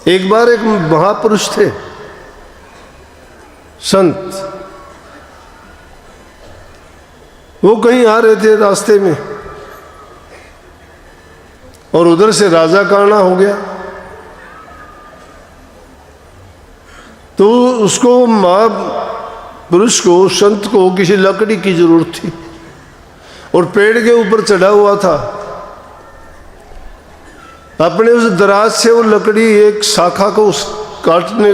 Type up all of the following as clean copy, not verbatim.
एक बार एक महापुरुष थे, संत, वो कहीं आ रहे थे रास्ते में और उधर से राजा का आना हो गया। तो उसको महापुरुष को, संत को किसी लकड़ी की जरूरत थी और पेड़ के ऊपर चढ़ा हुआ था। अपने उस दराज से वो लकड़ी एक शाखा को काटने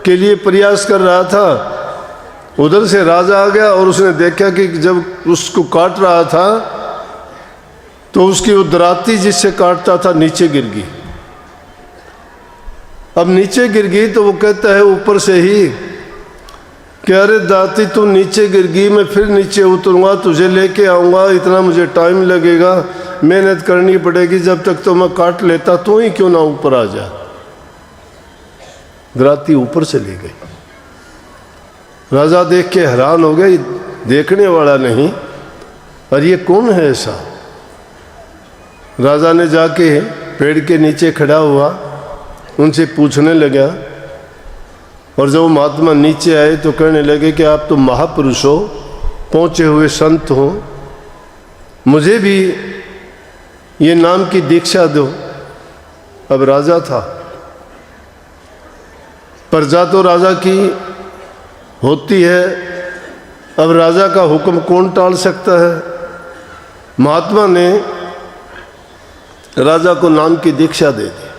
के लिए प्रयास कर रहा था। उधर से राजा आ गया और उसने देखा कि जब उसको काट रहा था तो उसकी वो दराती जिससे काटता था नीचे गिर गई। अब नीचे गिर गई तो वो कहता है ऊपर से ही कि अरे दाती तू नीचे गिर गई, मैं फिर नीचे उतरूंगा, तुझे लेके आऊँगा, इतना मुझे टाइम लगेगा, मेहनत करनी पड़ेगी, जब तक तो मैं काट लेता, तू ही क्यों ना ऊपर आ जा। दराती ऊपर चली गई। राजा देख के हैरान हो गया, देखने वाला नहीं, और ये कौन है ऐसा। राजा ने जाके पेड़ के नीचे खड़ा हुआ, उनसे पूछने लगा, और जब महात्मा नीचे आए तो कहने लगे कि आप तो महापुरुष हो, पहुँचे हुए संत हो, मुझे भी ये नाम की दीक्षा दो। अब राजा था, प्रजा तो राजा की होती है, अब राजा का हुक्म कौन टाल सकता है। महात्मा ने राजा को नाम की दीक्षा दे दी।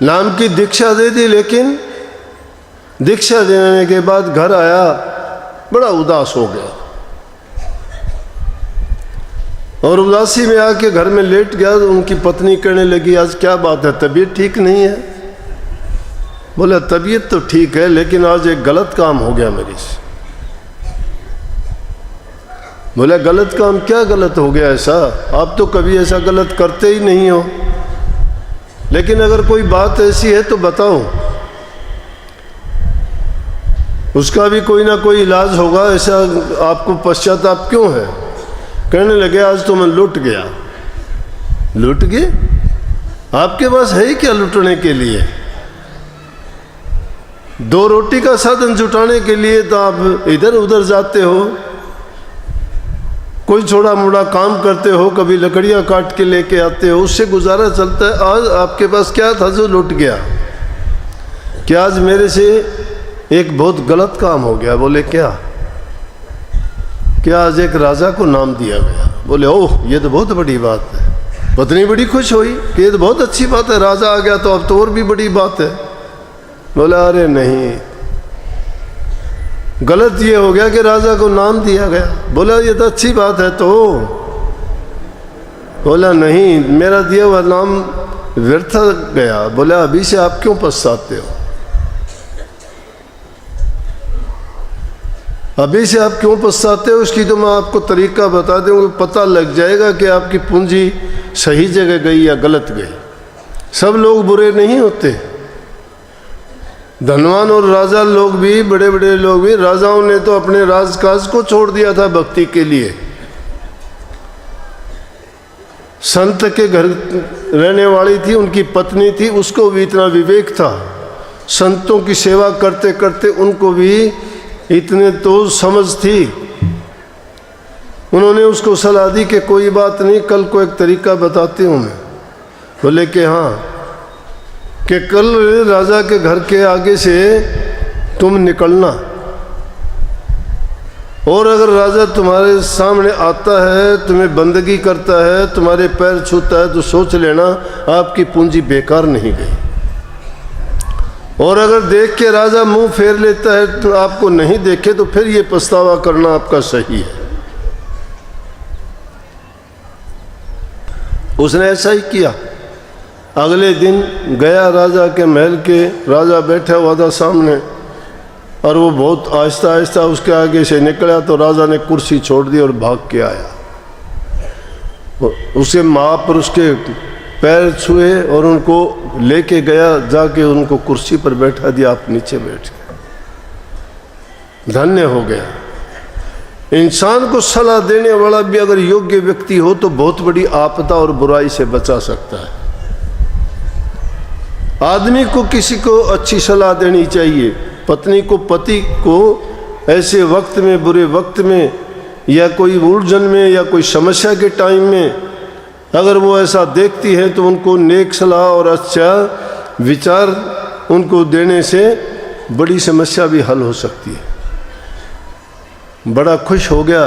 नाम की दीक्षा दे दी, लेकिन दीक्षा देने के बाद घर आया, बड़ा उदास हो गया और उदासी में आके घर में लेट गया। तो उनकी पत्नी कहने लगी, आज क्या बात है, तबीयत ठीक नहीं है। बोला तबीयत तो ठीक है, लेकिन आज एक गलत काम हो गया मेरे से। बोला गलत काम, क्या गलत हो गया ऐसा, आप तो कभी ऐसा गलत करते ही नहीं हो, लेकिन अगर कोई बात ऐसी है तो बताओ, उसका भी कोई ना कोई इलाज होगा, ऐसा आपको पश्चाताप क्यों है। कहने लगे आज तो मैं लुट गया। लुट गए? आपके पास है ही क्या लुटने के लिए। दो रोटी का साधन जुटाने के लिए तो आप इधर उधर जाते हो, कोई छोटा मोटा काम करते हो, कभी लकड़ियां काट के लेके आते हो, उससे गुजारा चलता है। आज आपके पास क्या था जो लुट गया। क्या आज मेरे से एक बहुत गलत काम हो गया। बोले क्या। क्या आज एक राजा को नाम दिया गया। बोले ओह ये तो बहुत बड़ी बात है। पत्नी बड़ी खुश हुई कि ये तो बहुत अच्छी बात है, राजा आ गया तो अब तो और भी बड़ी बात है। बोला अरे नहीं, गलत ये हो गया कि राजा को नाम दिया गया। बोला ये तो अच्छी बात है तो। बोला नहीं, मेरा दिया हुआ नाम व्यर्थ गया। बोला अभी से आप क्यों पछताते हो, अभी से आप क्यों पछताते हो, इसकी तो मैं आपको तरीका बता दूँ, पता लग जाएगा कि आपकी पूंजी सही जगह गई या गलत गई। सब लोग बुरे नहीं होते, धनवान और राजा लोग भी, बड़े बड़े लोग भी, राजाओं ने तो अपने राजकाज को छोड़ दिया था भक्ति के लिए। संत के घर रहने वाली थी, उनकी पत्नी थी, उसको भी इतना विवेक था। संतों की सेवा करते करते उनको भी इतने तो समझ थी। उन्होंने उसको सलाह दी कि कोई बात नहीं, कल को एक तरीका बताती हूँ मैं। बोले कि हाँ, कि कल राजा के घर के आगे से तुम निकलना, और अगर राजा तुम्हारे सामने आता है, तुम्हें बंदगी करता है, तुम्हारे पैर छूता है, तो सोच लेना आपकी पूंजी बेकार नहीं गई। और अगर देख के राजा मुंह फेर लेता है तो आपको नहीं देखे, तो फिर ये पछतावा करना आपका सही है। उसने ऐसा ही किया। अगले दिन गया राजा के महल के, राजा बैठा हुआ था सामने, और वो बहुत आहिस्ता आहिस्ता उसके आगे से निकला, तो राजा ने कुर्सी छोड़ दी और भाग के आया। उसे महापुरुष के पैर छुए और उनको लेके गया, जाके उनको कुर्सी पर बैठा दिया, आप नीचे बैठ गए। धन्य हो गया। इंसान को सलाह देने वाला भी अगर योग्य व्यक्ति हो तो बहुत बड़ी आपदा और बुराई से बचा सकता है। आदमी को किसी को अच्छी सलाह देनी चाहिए, पत्नी को पति को ऐसे वक्त में, बुरे वक्त में या कोई उलझन में या कोई समस्या के टाइम में अगर वो ऐसा देखती है तो उनको नेक सलाह और अच्छा विचार उनको देने से बड़ी समस्या भी हल हो सकती है। बड़ा खुश हो गया